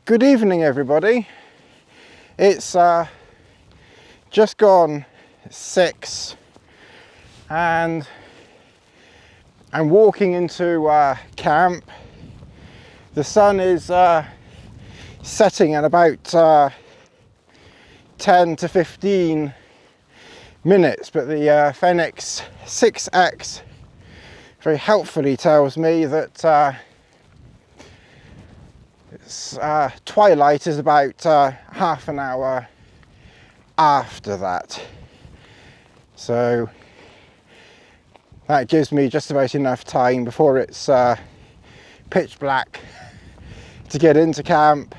Good evening, everybody. It's just gone 6 and I'm walking into camp. The sun is setting in about 10 to 15 minutes, but the Fenix 6X very helpfully tells me that twilight is about half an hour after that, so that gives me just about enough time before it's pitch black to get into camp,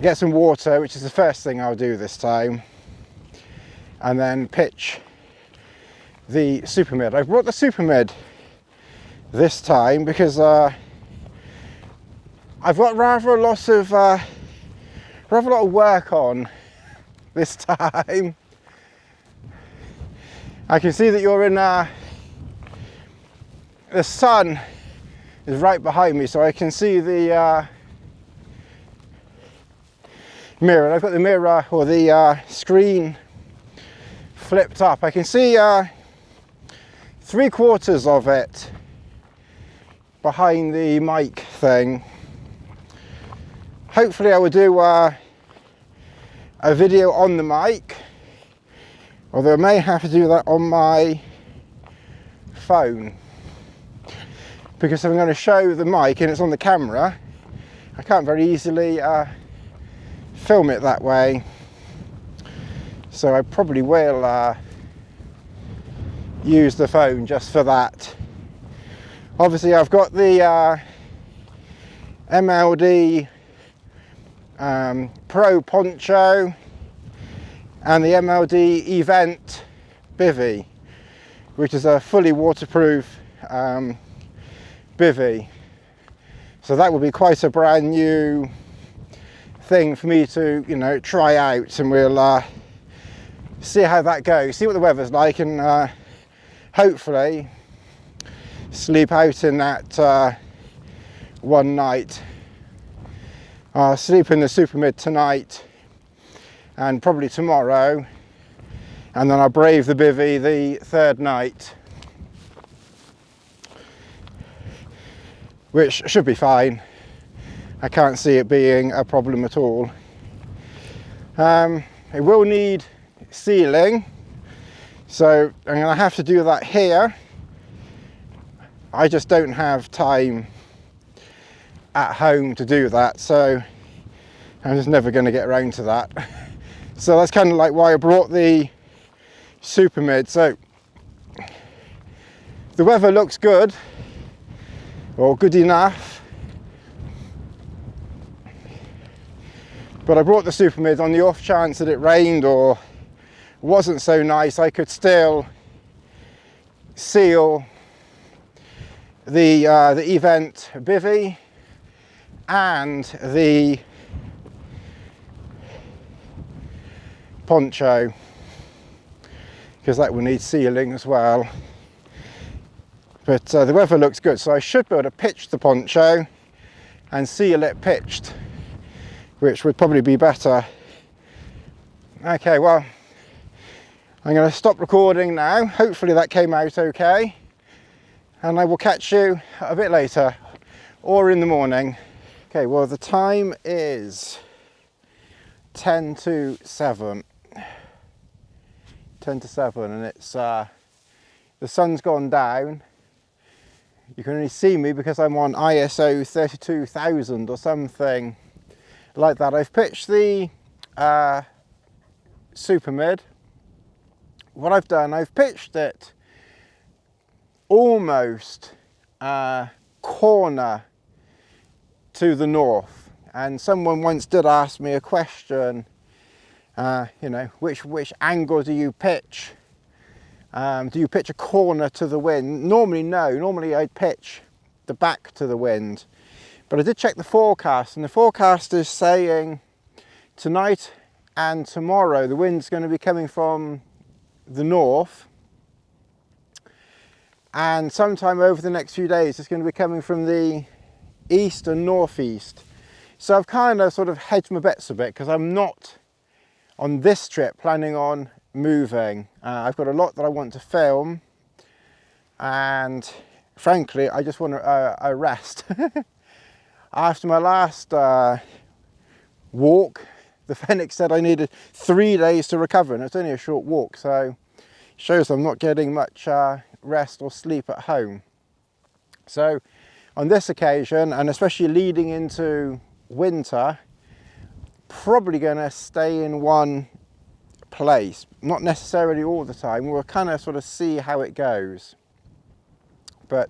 get some water, which is the first thing I'll do this time, and then pitch the super mid. I've brought the super mid this time because I've got rather a lot of work on this time. I can see that you're in the sun is right behind me, so I can see the mirror. I've got the mirror or the screen flipped up. I can see 3/4 of it behind the mic thing. Hopefully I will do a video on the mic, although I may have to do that on my phone, because if I'm going to show the mic and it's on the camera, I can't very easily film it that way, so I probably will use the phone just for that. Obviously I've got the MLD Pro Poncho and the MLD Event Bivy, which is a fully waterproof bivy, so that will be quite a brand new thing for me to, you know, try out, and we'll see how that goes, see what the weather's like, and hopefully sleep out in that one night. I'll sleep in the super mid tonight and probably tomorrow, and then I'll brave the bivvy the third night, which should be fine. I can't see it being a problem at all. It will need sealing, so I'm going to have to do that here. I just don't have time at home to do that, so I'm just never going to get around to that. So that's kind of like why I brought the super mid. So the weather looks good, or good enough, but I brought the super mid on the off chance that it rained or wasn't so nice. I could still seal the Event Bivy and the Poncho, because that will need sealing as well. But the weather looks good, so I should be able to pitch the Poncho and seal it pitched, which would probably be better. Okay, well, I'm going to stop recording now. Hopefully that came out okay, and I will catch you a bit later or in the morning. Okay, well, the time is 10 to 7. 10 to 7, and it's the sun's gone down. You can only see me because I'm on ISO 32,000 or something like that. I've pitched the super mid. What I've done, I've pitched it almost corner to the north, and someone once did ask me a question, you know, which angle do you pitch? Do you pitch a corner to the wind? Normally no, normally I'd pitch the back to the wind, but I did check the forecast, and the forecast is saying tonight and tomorrow the wind's going to be coming from the north, and sometime over the next few days it's going to be coming from the east and northeast. So I've kind of sort of hedged my bets a bit because I'm not on this trip planning on moving. I've got a lot that I want to film, and frankly I just want a rest. After my last walk, the Fenix said I needed 3 days to recover, and it's only a short walk, so it shows I'm not getting much rest or sleep at home. So on this occasion, and especially leading into winter, probably going to stay in one place, not necessarily all the time. We'll kind of sort of see how it goes, but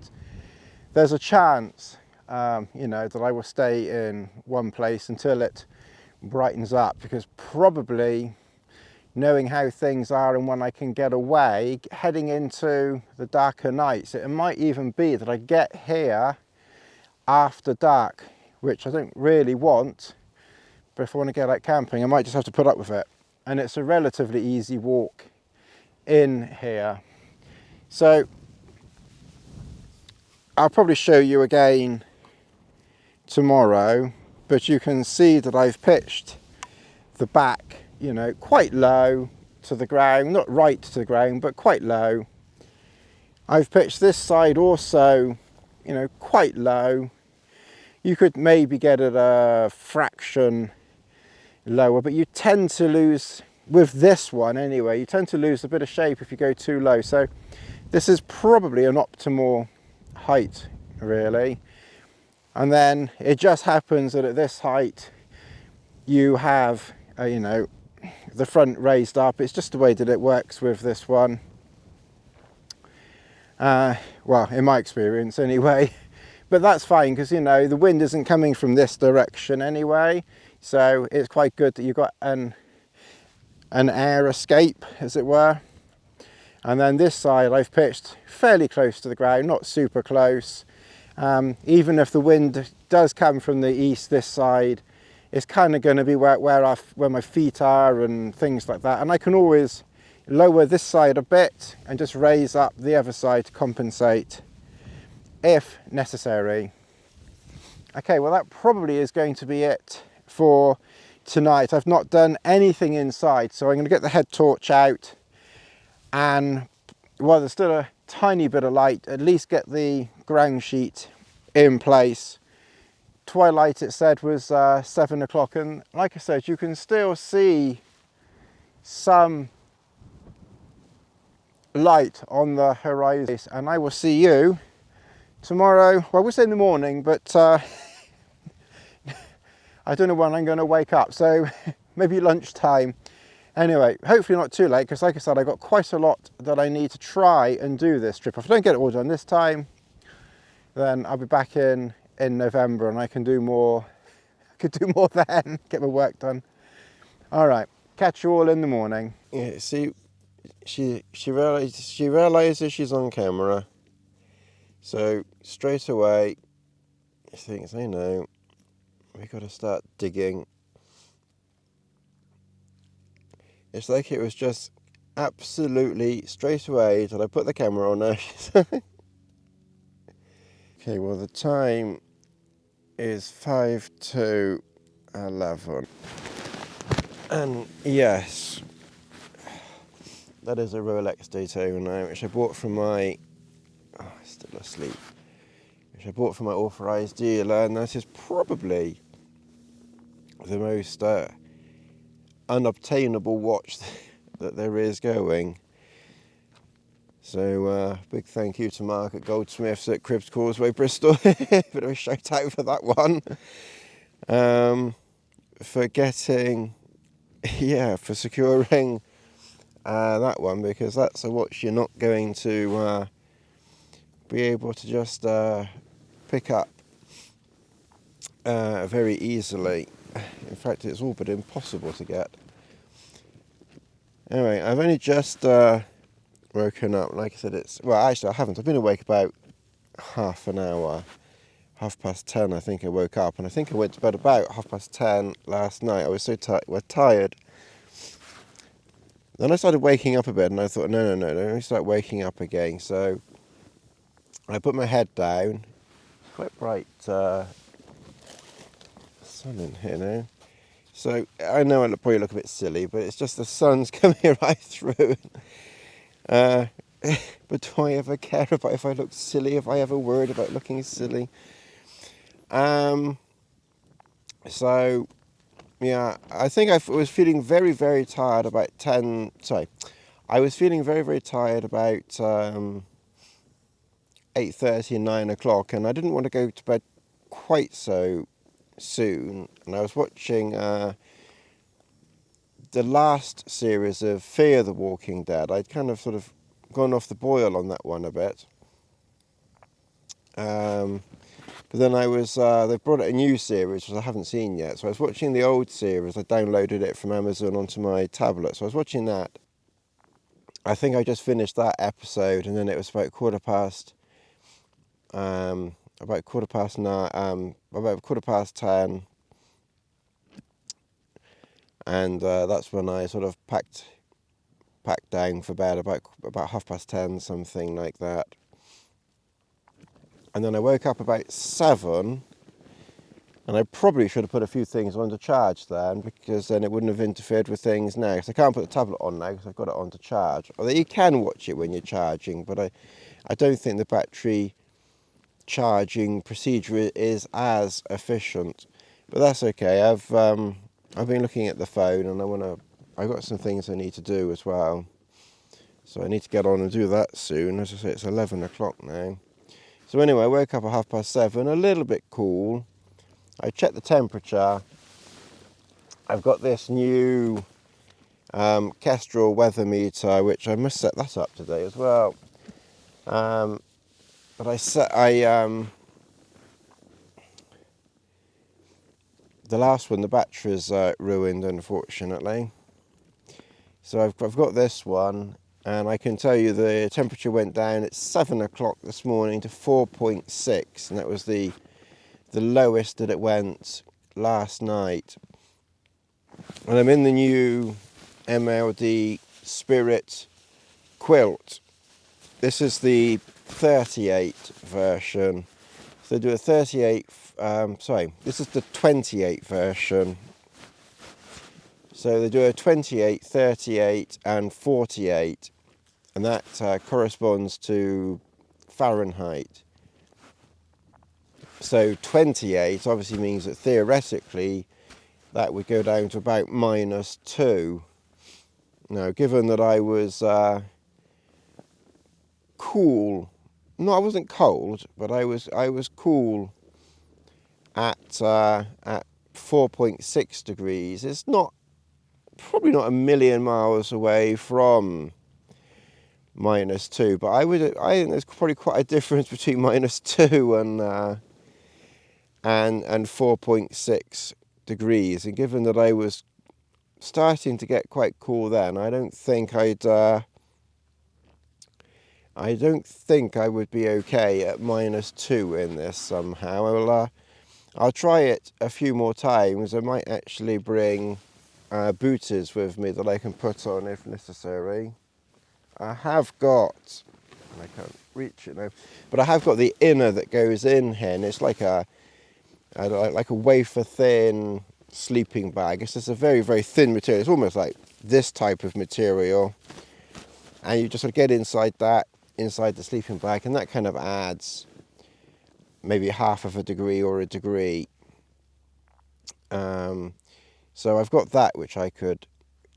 there's a chance you know, that I will stay in one place until it brightens up, because probably knowing how things are and when I can get away, heading into the darker nights, it might even be that I get here after dark, which I don't really want. But if I want to get out camping, I might just have to put up with it. And it's a relatively easy walk in here. So I'll probably show you again tomorrow, but you can see that I've pitched the back, you know, quite low to the ground, not right to the ground, but quite low. I've pitched this side also, you know, quite low. You could maybe get it a fraction lower, but you tend to lose, with this one anyway, you tend to lose a bit of shape if you go too low. So this is probably an optimal height, really. And then it just happens that at this height you have you know, the front raised up. It's just the way that it works with this one, well, in my experience anyway. But that's fine, because, you know, the wind isn't coming from this direction anyway, so it's quite good that you've got an air escape, as it were. And then this side I've pitched fairly close to the ground, not super close. Even if the wind does come from the east, this side, it's kind of going to be where my feet are and things like that. And I can always lower this side a bit and just raise up the other side to compensate if necessary. Okay, well, that probably is going to be it for tonight. I've not done anything inside, so I'm going to get the head torch out, and while there's still a tiny bit of light, at least get the ground sheet in place. Twilight, it said, was 7 o'clock, and like I said, you can still see some light on the horizon. And I will see you tomorrow, well, we'll say in the morning, but I don't know when I'm going to wake up, so maybe lunchtime. Anyway, hopefully not too late, because like I said, I've got quite a lot that I need to try and do this trip. If I don't get it all done this time, then I'll be back in November, and I can do more. I could do more then, get my work done. All right, catch you all in the morning. Yeah, see, she realizes she's on camera, so straight away she thinks, I know, we got to start digging. It's like it was just absolutely straight away that I put the camera on her. Okay, well, the time is 5 to 11. And yes, that is a Rolex Daytona, which I bought from my, still asleep, which I bought from my authorised dealer, and that is probably the most unobtainable watch that there is going. So big thank you to Mark at Goldsmiths at Cribs Causeway, Bristol. Bit of a shout out for that one. For getting, for securing that one, because that's a watch you're not going to be able to just pick up very easily. In fact, it's all but impossible to get. Anyway, I've only just woken up. Like I said, well, actually I haven't. I've been awake about half an hour. 10:30 I think I woke up, and I think I went to bed about 10:30 last night. I was so tired. Then I started waking up a bit, and I thought, no, let me start waking up again. So I put my head down. It's quite bright sun in here now. So I know I probably look a bit silly, but it's just the sun's coming right through. But do I ever care about if I look silly? If I ever worried about looking silly? So yeah, I think I was feeling very, very tired about 10. Sorry, I was feeling very, very tired about 8:30 and 9 o'clock, and I didn't want to go to bed quite so soon. And I was watching the last series of Fear the Walking Dead. I'd kind of sort of gone off the boil on that one a bit. But then they brought out a new series which I haven't seen yet. So I was watching the old series. I downloaded it from Amazon onto my tablet. So I was watching that. I think I just finished that episode, and then it was about quarter past 10. About quarter past 10. And that's when I sort of packed down for bed, about 10:30, something like that. And then I woke up about 7, and I probably should have put a few things on to charge then, because then it wouldn't have interfered with things now. Because I can't put the tablet on now because I've got it on to charge. Although you can watch it when you're charging, but I don't think the battery charging procedure is as efficient. But that's okay. I've been looking at the phone, and I've got some things I need to do as well. So I need to get on and do that soon. As I say, it's 11 o'clock now. So anyway, I woke up at 7:30, a little bit cool. I checked the temperature. I've got this new Kestrel weather meter, which I must set that up today as well. But the last one, the battery's ruined, unfortunately. So I've got this one, and I can tell you the temperature went down at 7 o'clock this morning to 4.6, and that was the lowest that it went last night. And I'm in the new MLD Spirit quilt. This is the 38 version. So they do a 38, this is the 28 version. So they do a 28, 38 and 48, and that corresponds to Fahrenheit. So 28 obviously means that theoretically that would go down to about -2. Now, given that I was cool, no, I wasn't cold, but I was cool at 4.6 degrees. It's probably not a million miles away from -2, but I think there's probably quite a difference between -2 and 4.6 degrees. And given that I was starting to get quite cool then, I don't think I would be okay at -2 in this somehow. I'll try it a few more times. I might actually bring booties with me that I can put on if necessary. I have got, I can't reach it now, but I have got the inner that goes in here, and it's like a wafer thin sleeping bag. It's just a very, very thin material. It's almost like this type of material, and you just sort of get inside the sleeping bag, and that kind of adds maybe half of a degree or a degree. So I've got that which I could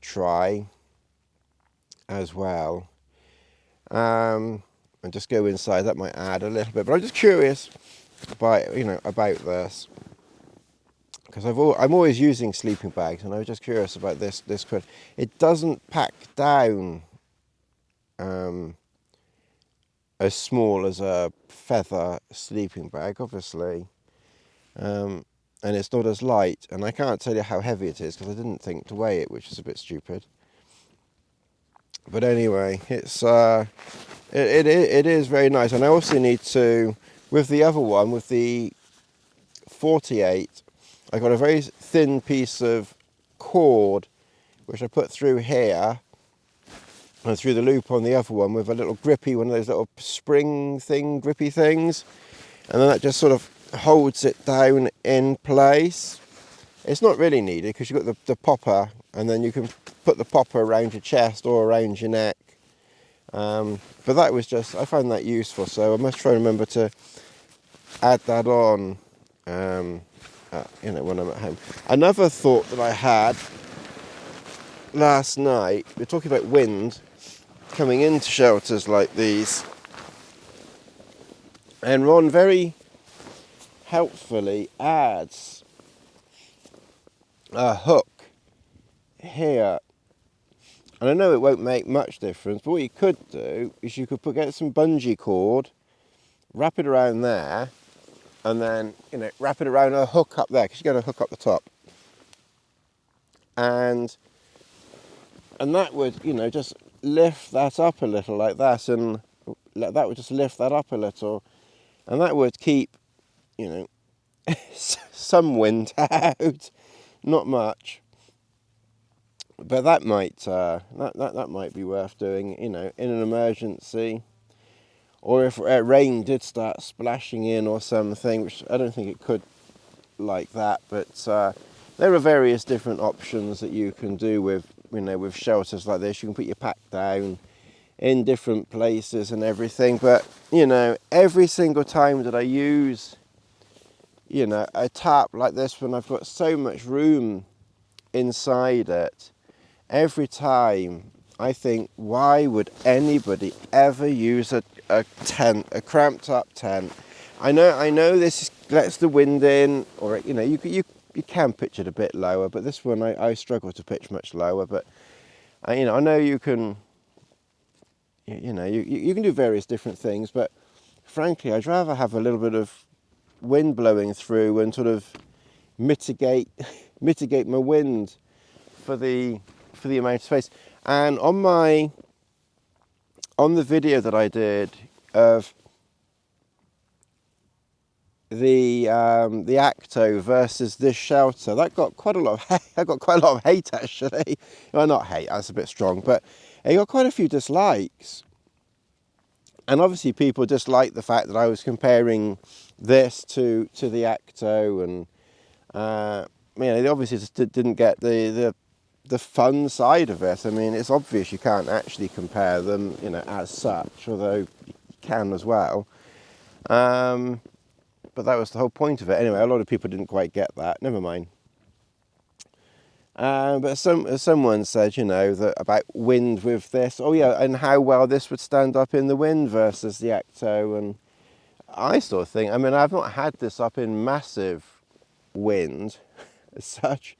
try as well, and just go inside. That might add a little bit, but I'm just curious about this, because I'm always using sleeping bags, and I was just curious about this quilt. It doesn't pack down as small as a feather sleeping bag, obviously, and it's not as light, and I can't tell you how heavy it is because I didn't think to weigh it, which is a bit stupid. But anyway, it's it is very nice. And I also need to, with the other one, with the 48, I got a very thin piece of cord which I put through here and through the loop on the other one with a little grippy, one of those little spring grippy things, and then that just sort of holds it down in place. It's not really needed because you've got the popper, and then you can put the popper around your chest or around your neck. But that was just, I found that useful, so I must try and remember to add that on, when I'm at home. Another thought that I had last night, we're talking about wind coming into shelters like these, and Ron very helpfully adds a hook here. And I know it won't make much difference, but what you could do is you could get some bungee cord, wrap it around there, and then, wrap it around a hook up there, because you got a hook up the top. And that would, just lift that up a little like that, and that would just lift that up a little, and that would keep, some wind out, not much. But that might that might be worth doing, in an emergency, or if rain did start splashing in or something, which I don't think it could like that. But there are various different options that you can do with with shelters like this. You can put your pack down in different places and everything. But every single time that I use a tarp like this, when I've got so much room inside it, every time I think, why would anybody ever use a tent, a cramped up tent? I know this lets the wind in, or you can pitch it a bit lower, but this one I struggle to pitch much lower. But I know you can, you can do various different things, but frankly, I'd rather have a little bit of wind blowing through and sort of mitigate my wind for the amount of space. And on the video that I did of the Acto versus this shelter, that got quite a lot of hate actually. Well, not hate, that's a bit strong, but it got quite a few dislikes. And obviously people disliked the fact that I was comparing this to the Acto, and they obviously just didn't get the fun side of it. I mean, it's obvious you can't actually compare them, as such, although you can as well. But that was the whole point of it. Anyway, a lot of people didn't quite get that. Never mind. But someone said, that about wind with this. Oh yeah, and how well this would stand up in the wind versus the Acto. And I sort of think, I've not had this up in massive wind as such.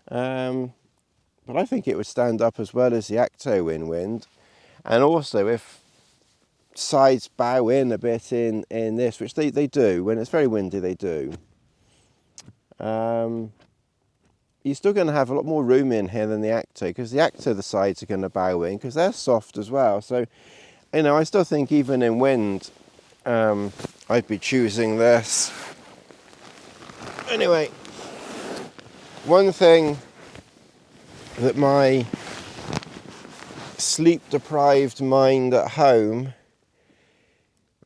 But I think it would stand up as well as the Acto in wind. And also if sides bow in a bit in this, which they do, when it's very windy they do, you're still going to have a lot more room in here than the Acto, because the Acto, the sides are going to bow in, because they're soft as well. So, I still think even in wind, I'd be choosing this. Anyway, one thing that my sleep-deprived mind at home,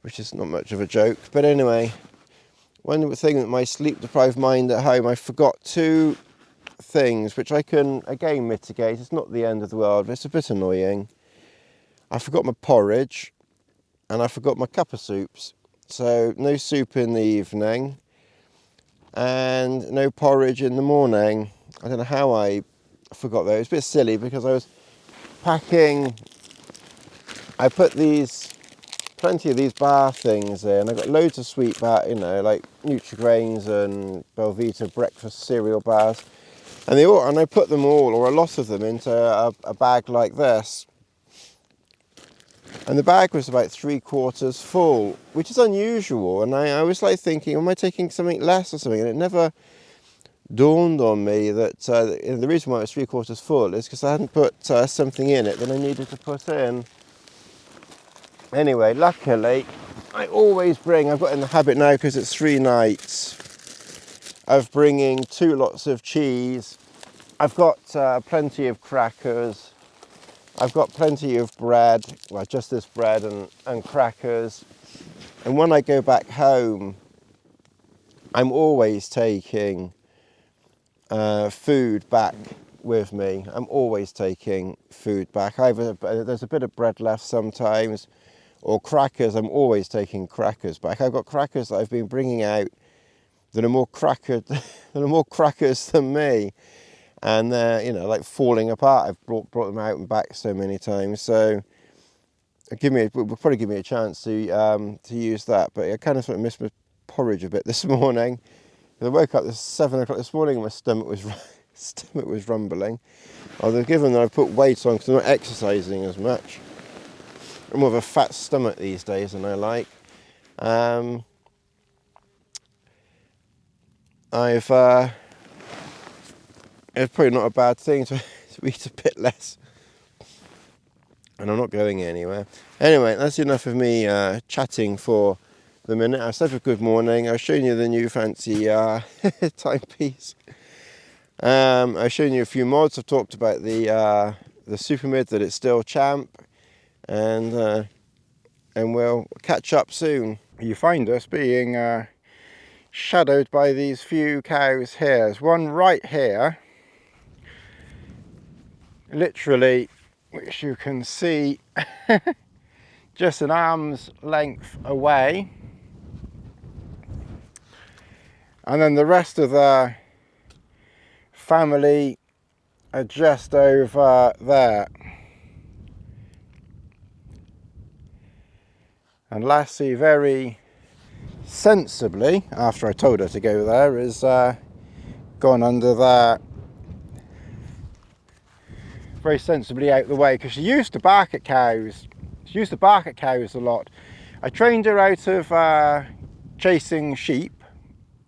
which is not much of a joke, but anyway, one thing that my sleep-deprived mind at home, I forgot two things, which I can, again, mitigate. It's not the end of the world, but it's a bit annoying. I forgot my porridge, and I forgot my cup of soups. So, no soup in the evening, and no porridge in the morning. I don't know how I forgot those. It's a bit silly, because I was packing, I put plenty of these bar things in. I got loads of sweet bar, like Nutrigrains and Belvita breakfast cereal bars, and I put them all, or a lot of them, into a bag like this. And the bag was about 3/4 full, which is unusual. And I was like thinking, am I taking something less or something? And it never dawned on me that the reason why it was 3/4 full is because I hadn't put something in it that I needed to put in. Anyway, luckily, I've got in the habit now, because it's 3 nights, of bringing 2 lots of cheese. I've got plenty of crackers. I've got plenty of bread, well, just this bread and crackers. And when I go back home, I'm always taking food back with me. I'm always taking food back. Either there's a bit of bread left sometimes, or crackers. I'm always taking crackers back. I've got crackers that I've been bringing out that are more crackers than me, and they're, you know, like falling apart. I've brought them out and back so many times. So will probably give me a chance to use that. But I kind of sort of missed my porridge a bit this morning. I woke up at 7 o'clock this morning and my stomach was rumbling. Although given that I've put weight on because I'm not exercising as much, I'm more of a fat stomach these days than I like. It's probably not a bad thing to eat a bit less. And I'm not going anywhere. Anyway, that's enough of me chatting for the minute. I said a good morning. I've shown you the new fancy timepiece. I've shown you a few mods. I've talked about the super mid, that it's still champ, and we'll catch up soon. You find us being shadowed by these few cows here. There's one right here, literally, which you can see just an arm's length away, and then the rest of the family are just over there. And Lassie very sensibly, after I told her to go there, is gone under there, very sensibly out the way, because she used to bark at cows. She used to bark at cows a lot. I trained her out of chasing sheep.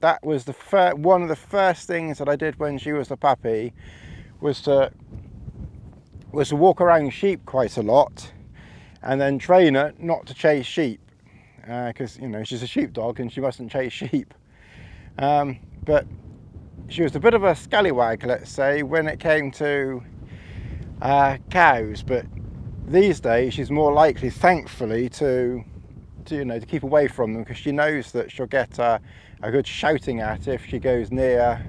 That was one of the first things that I did when she was a puppy, was to walk around sheep quite a lot, and then train her not to chase sheep, because you know, she's a sheepdog and she mustn't chase sheep. But she was a bit of a scallywag, let's say, when it came to cows. But these days she's more likely, thankfully, to keep away from them, because she knows that she'll get a good shouting at if she goes near,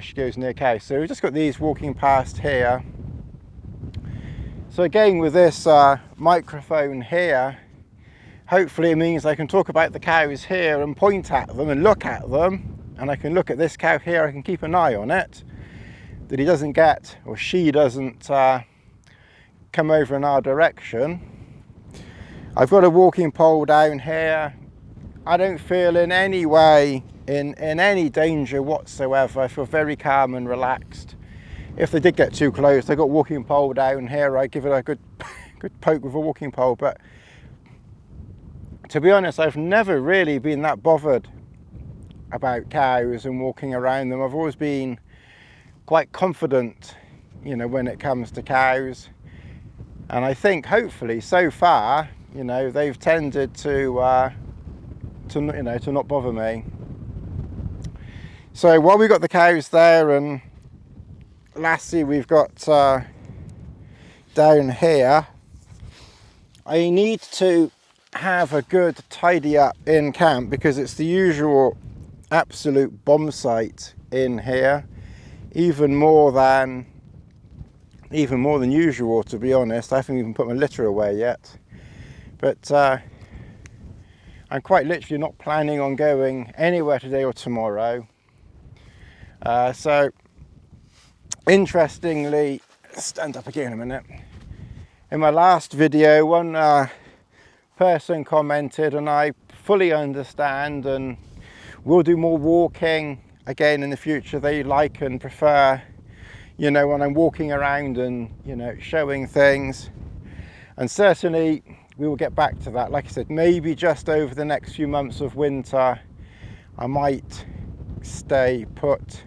she goes near cows. So we've just got these walking past here. So again, with this microphone here, hopefully it means I can talk about the cows here and point at them and look at them, and I can look at this cow here, I can keep an eye on it, that he doesn't get, or she doesn't come over in our direction. I've got a walking pole down here. I don't feel in any way in any danger whatsoever. I feel very calm and relaxed. If they did get too close, I got a walking pole down here, I give it a good poke with a walking pole. But to be honest, I've never really been that bothered about cows and walking around them. I've always been quite confident, when it comes to cows. And I think hopefully so far, they've tended to not bother me. So while we've got the cows there and Lassie we've got down here, I need to have a good tidy up in camp, because it's the usual absolute bomb site in here, even more than usual, to be honest. I haven't even put my litter away yet, but I'm quite literally not planning on going anywhere today or tomorrow. So interestingly, stand up again a minute, in my last video one person commented, and I fully understand, and we'll do more walking again in the future. They like and prefer, when I'm walking around and showing things, and certainly we will get back to that. Like I said, maybe just over the next few months of winter I might stay put,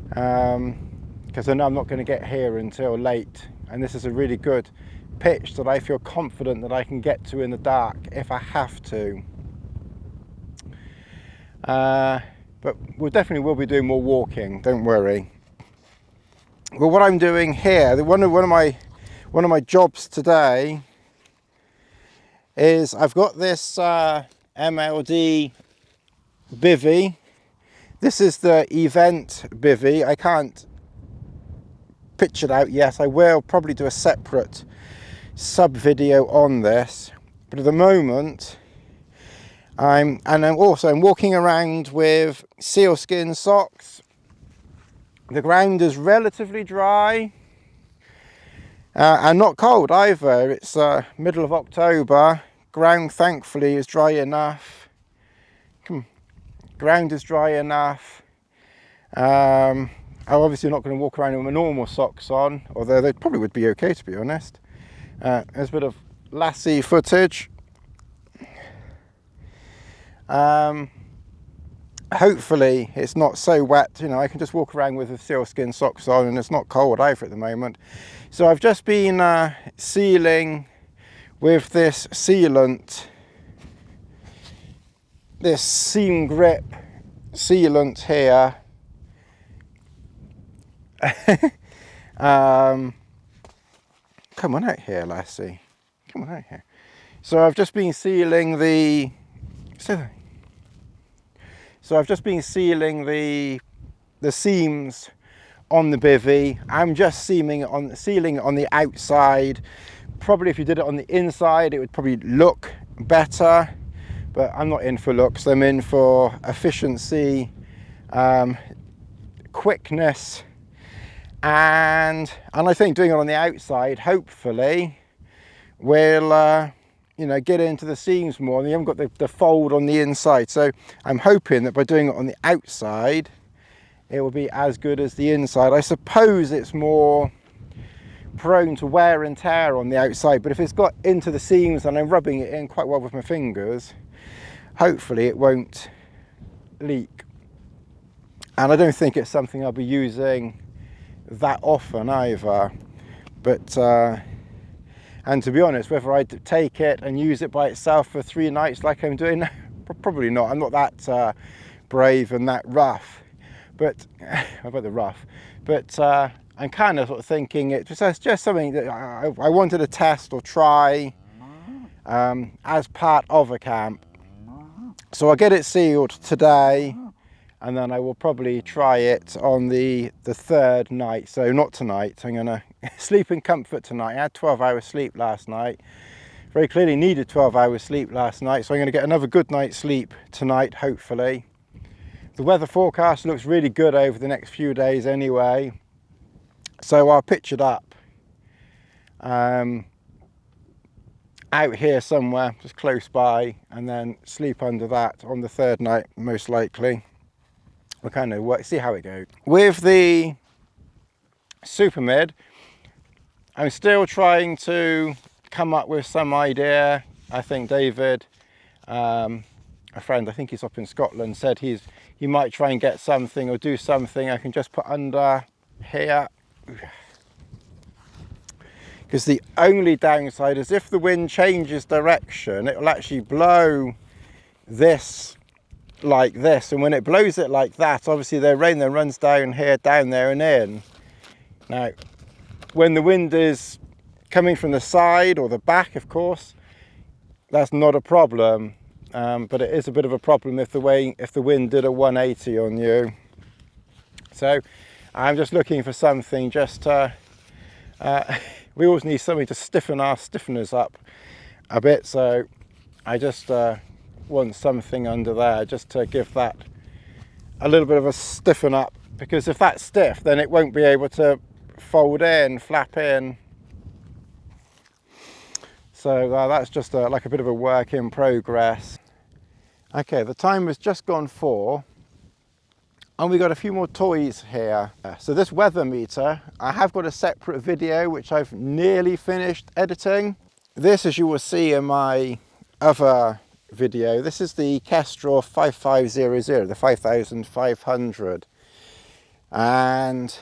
because I know I'm not going to get here until late, and this is a really good pitch that I feel confident that I can get to in the dark if I have to. But we definitely will be doing more walking, don't worry. Well, what I'm doing here, one of my jobs today is I've got this MLD Bivy. This is the event bivy. I can't pitch it out yet. I will probably do a separate sub video on this, but at the moment I'm walking around with sealskin socks. The ground is relatively dry and not cold either. It's middle of October. Ground thankfully is dry enough. Ground is dry enough. I'm obviously not going to walk around with my normal socks on, although they probably would be okay, to be honest. There's a bit of lassie footage. Hopefully it's not so wet, you know, I can just walk around with the sealskin socks on, and it's not cold either at the moment. So I've just been sealing with this sealant, this seam grip sealant here. Come on out here, lassie. Come on out here. So I've just been sealing the seams on the bivy. I'm just sealing it on the outside. Probably if you did it on the inside, it would probably look better, but I'm not in for looks. I'm in for efficiency, quickness, and I think doing it on the outside hopefully will you know, get into the seams more, and you haven't got the fold on the inside. So I'm hoping that by doing it on the outside it will be as good as the inside. I suppose it's more prone to wear and tear on the outside, but if it's got into the seams and I'm rubbing it in quite well with my fingers, hopefully it won't leak. And I don't think it's something I'll be using that often either, but and to be honest, whether I take it and use it by itself for 3 nights like I'm doing now, probably not. I'm not that brave and that rough, but about the rough, but I'm kind of sort of thinking it's just something that I wanted to test or try as part of a camp. So I'll get it sealed today, and then I will probably try it on the 3rd night. So not tonight. I'm gonna sleep in comfort tonight. I had 12 hours sleep last night. Very clearly needed 12 hours sleep last night. So I'm gonna get another good night's sleep tonight, hopefully. The weather forecast looks really good over the next few days anyway. So I'll pitch it up out here somewhere, just close by, and then sleep under that on the 3rd night, most likely. We'll kind of see how it goes. With the super mid, I'm still trying to come up with some idea. I think David, a friend, I think he's up in Scotland, said he might try and get something or do something I can just put under here. Because the only downside is if the wind changes direction, it will actually blow this like this, and when it blows it like that, obviously the rain then runs down here, down there and in. Now when the wind is coming from the side or the back, of course, that's not a problem, but it is a bit of a problem if the wind did a 180 on you. So I'm just looking for something just to we always need something to stiffen our stiffeners up a bit, so I just want something under there just to give that a little bit of a stiffen up, because if that's stiff then it won't be able to fold in, flap in. So that's just like a bit of a work in progress. Okay, the time has just gone 4. And we got a few more toys here. So this weather meter, I have got a separate video which I've nearly finished editing. This, as you will see in my other video, this is the Kestrel 5500, the 5500. And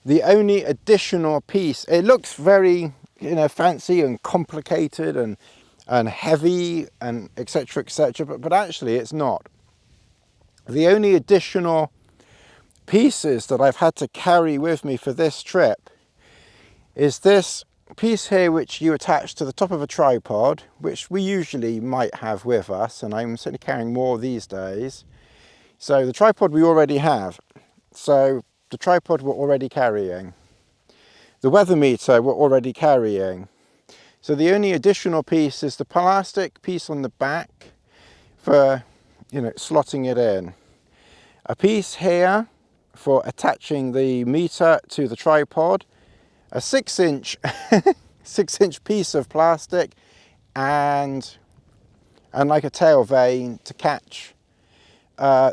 the only additional piece, it looks very, you know, fancy and complicated and heavy and etc, but actually it's not. The only additional pieces that I've had to carry with me for this trip is this piece here, which you attach to the top of a tripod, which we usually might have with us, and I'm certainly carrying more these days. So the tripod we already have. So the tripod we're already carrying. The weather meter we're already carrying. So the only additional piece is the plastic piece on the back for, you know, slotting it in. A piece here for attaching the meter to the tripod. A 6-inch 6-inch piece of plastic and like a tail vane to catch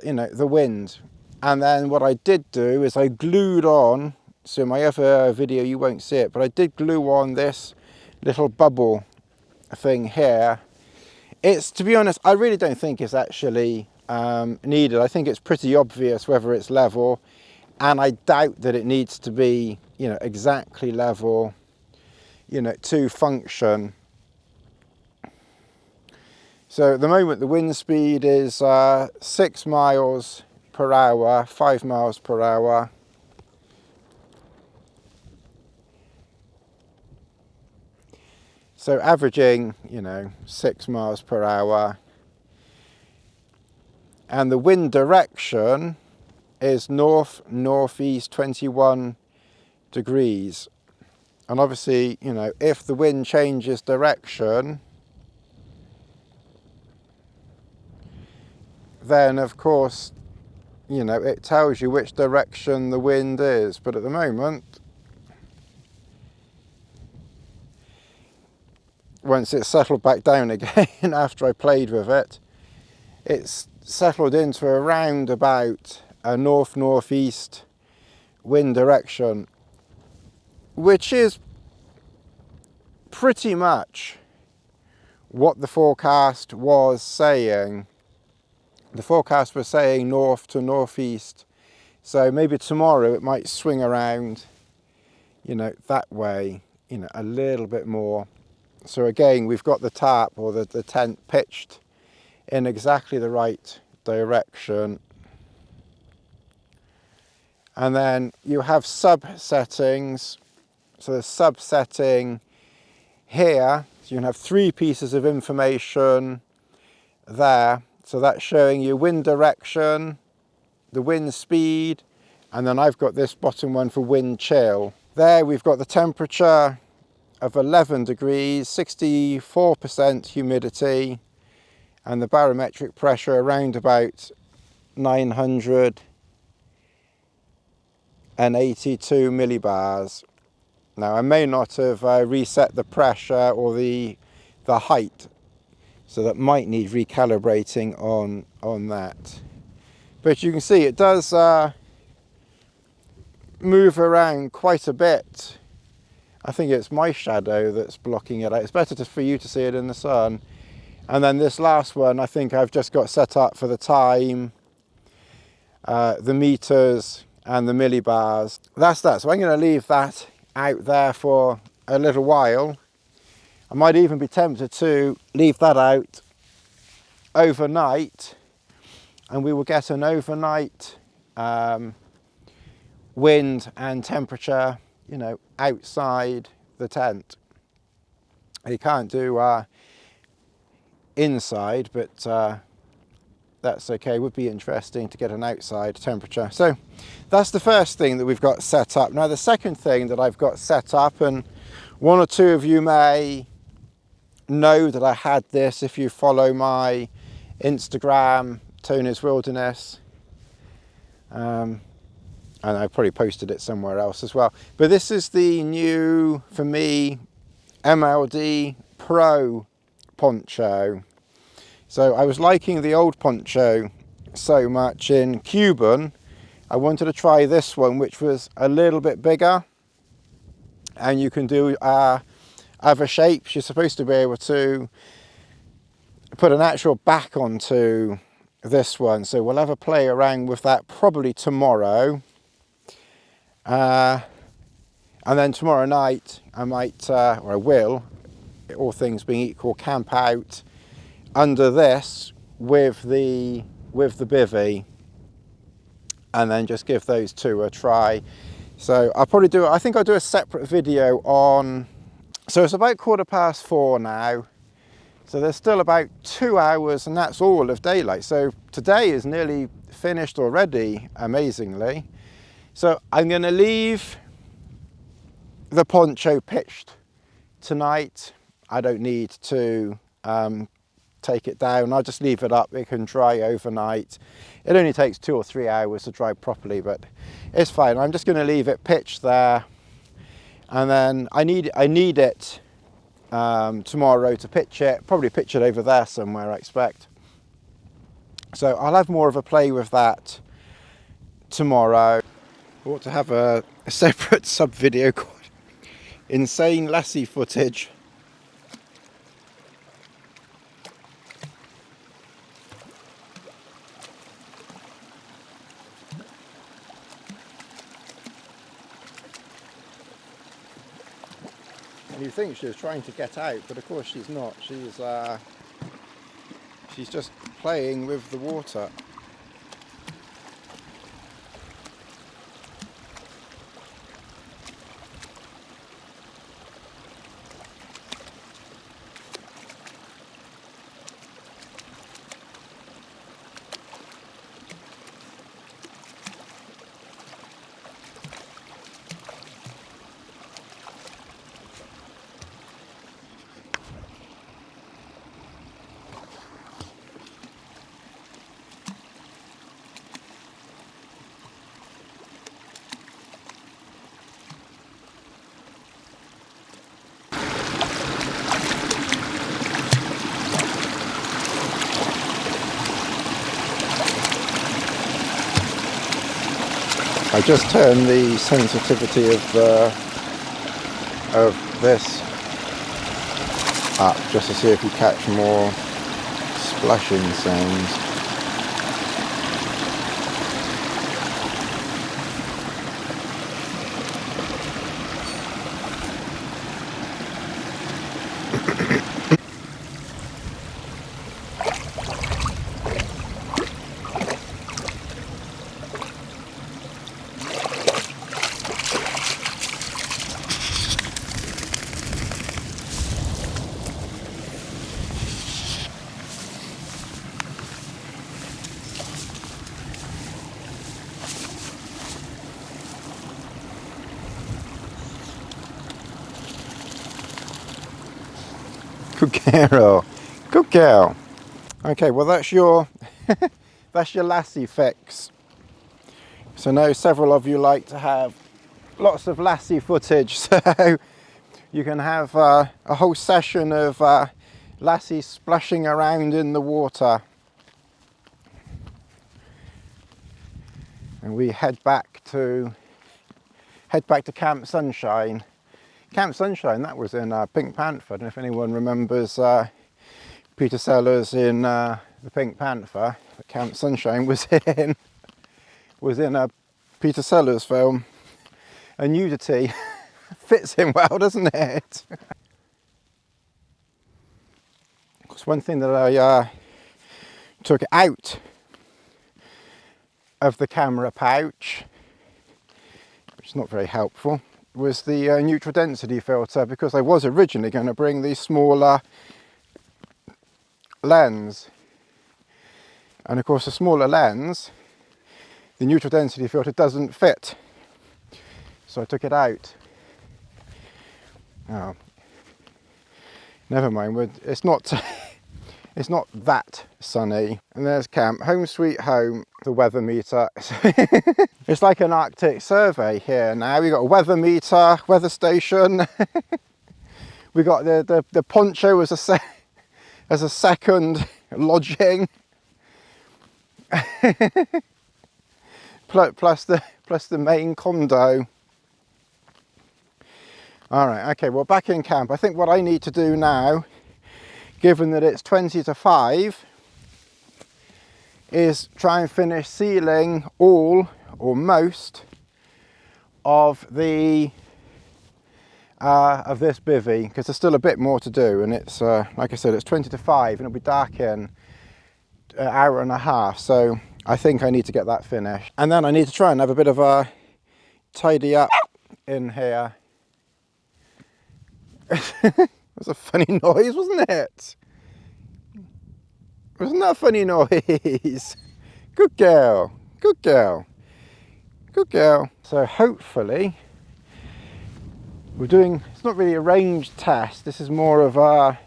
you know, the wind. And then what I did do is I glued on, so in my other video you won't see it, but I did glue on this little bubble thing here. It's, to be honest, I really don't think it's actually needed. I think it's pretty obvious whether it's level, and I doubt that it needs to be, you know, exactly level, you know, to function. So at the moment the wind speed is 6 miles per hour, 5 miles per hour. So averaging, you know, 6 miles per hour. And the wind direction is north-northeast 21 degrees. And obviously, you know, if the wind changes direction, then of course, you know, it tells you which direction the wind is. But at the moment, once it's settled back down again after I played with it, it's settled into around about a north-northeast wind direction, which is pretty much what the forecast was saying. The forecast was saying north to northeast, so maybe tomorrow it might swing around, you know, that way, you know, a little bit more. So again, we've got the tarp or the tent pitched in exactly the right direction. And then you have sub settings. So the sub setting here, so you can have 3 pieces of information there. So that's showing you wind direction, the wind speed, and then I've got this bottom one for wind chill. There we've got the temperature of 11 degrees, 64% humidity, and the barometric pressure around about 982 millibars. Now I may not have reset the pressure or the height, so that might need recalibrating on that. But you can see it does move around quite a bit. I think it's my shadow that's blocking it out. It's better for you to see it in the sun. And then this last one, I think I've just got set up for the time, the meters and the millibars. That's that. So I'm going to leave that out there for a little while. I might even be tempted to leave that out overnight, and we will get an overnight wind and temperature, you know, outside the tent. You can't do inside, but that's okay. It would be interesting to get an outside temperature. So that's the first thing that we've got set up. Now the second thing that I've got set up, and one or two of you may know that I had this if you follow my Instagram, Tony's Wilderness, and I probably posted it somewhere else as well. But this is the new, for me, MLD Pro poncho. So I was liking the old poncho so much in Cuban, I wanted to try this one, which was a little bit bigger, and you can do other shapes. You're supposed to be able to put an actual back onto this one, so we'll have a play around with that probably tomorrow, and then tomorrow night I might, or I will, all things being equal, camp out under this with the bivy, and then just give those two a try. So I'll probably do, I think I'll do a separate video on, so it's about 4:15 now, so there's still about 2 hours and that's all of daylight. So today is nearly finished already, amazingly. So I'm going to leave the poncho pitched tonight. I don't need to take it down. I'll just leave it up. It can dry overnight. It only takes 2 or 3 hours to dry properly, but it's fine. I'm just going to leave it pitched there, and then I need it tomorrow to pitch it. Probably pitch it over there somewhere, I expect. So I'll have more of a play with that tomorrow. I ought to have a separate sub video called Insane Lassie Footage. And you think she was trying to get out, but of course she's not. She's just playing with the water. I just turned the sensitivity of this up just to see if you catch more splashing sounds. Good girl, good girl. Okay, well that's your that's your lassie fix. So now several of you like to have lots of lassie footage, so you can have a whole session of lassie splashing around in the water. And we head back to Camp Sunshine. Camp Sunshine, that was in Pink Panther. I don't know if anyone remembers Peter Sellers in the Pink Panther. But Camp Sunshine was in a Peter Sellers film. And nudity fits him well, doesn't it? Of course, one thing that I took out of the camera pouch, which is not very helpful, was the neutral density filter, because I was originally going to bring the smaller lens, and of course a smaller lens, the neutral density filter doesn't fit, so I took it out. Oh, never mind, it's not it's not that sunny. And there's camp, home sweet home, the weather meter. It's like an Arctic survey here now. We got a weather meter, weather station. We got the poncho as a second lodging. plus the main condo. All right, okay, well back in camp. I think what I need to do now, given that it's 20 to 5, is try and finish sealing all or most of the of this bivvy, because there's still a bit more to do, and it's like I said, it's 20 to 5 and it'll be dark in an hour and a half, so I think I need to get that finished, and then I need to try and have a bit of a tidy up in here. It was a funny noise, wasn't it? Wasn't that a funny noise? Good girl, good girl, good girl. So hopefully we're doing, it's not really a range test, this is more of a,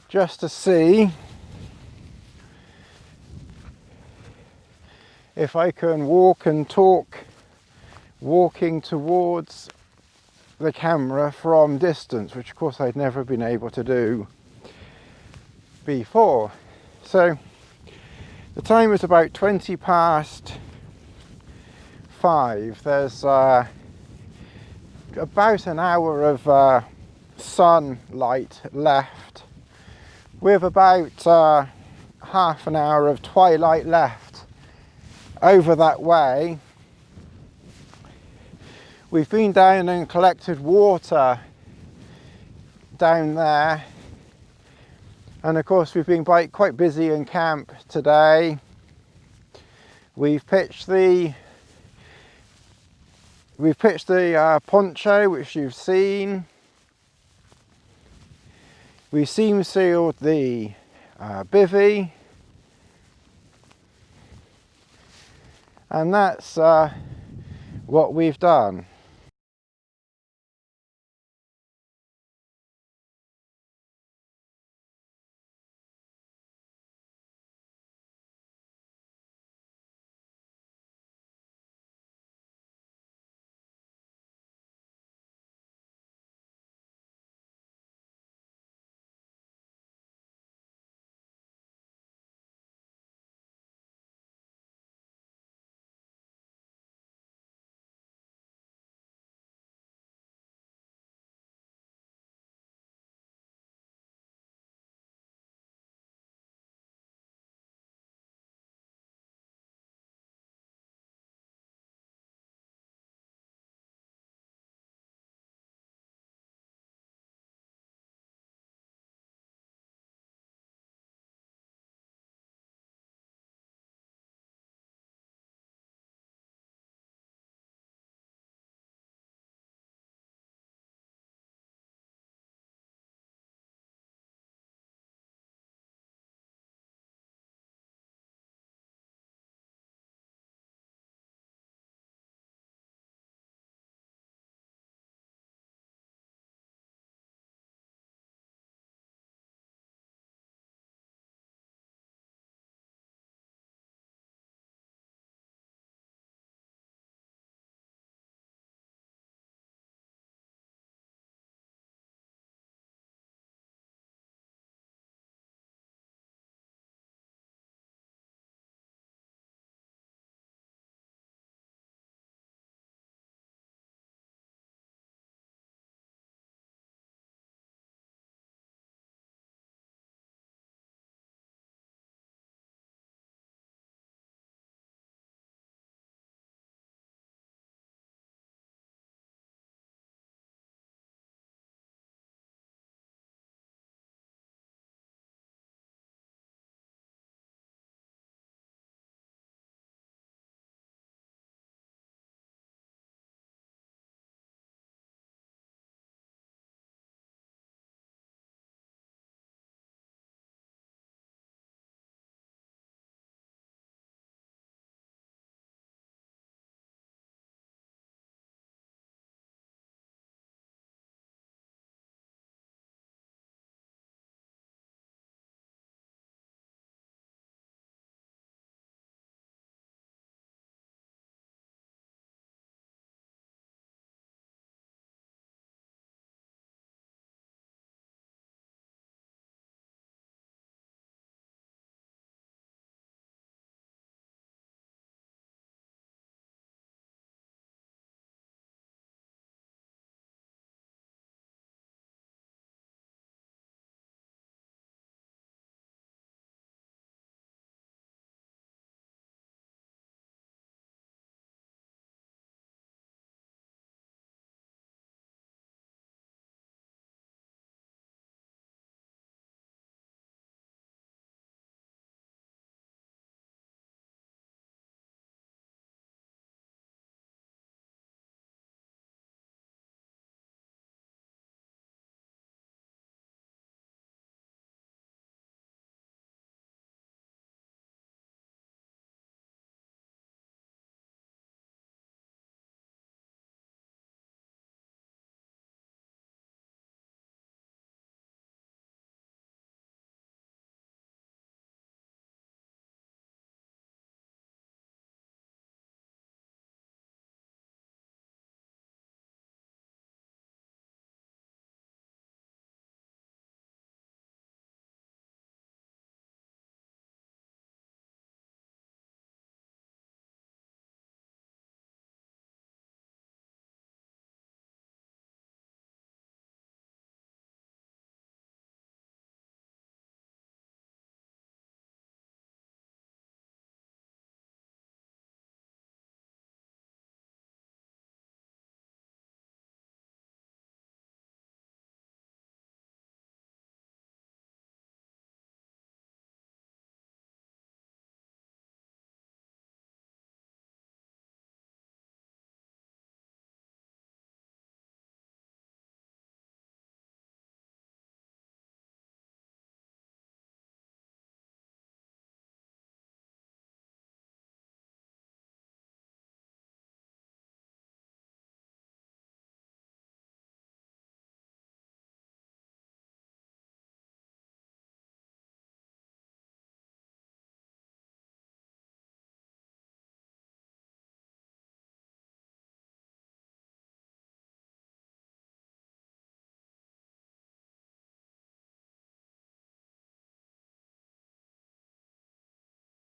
just to see if I can walk and talk, walking towards the camera from distance, which of course I'd never been able to do before. So the time is about 20 past 5. There's about an hour of sunlight left, with about half an hour of twilight left over that way. We've been down and collected water down there, and of course we've been quite busy in camp today. We've pitched the poncho, which you've seen. We seam sealed the bivy, and that's what we've done.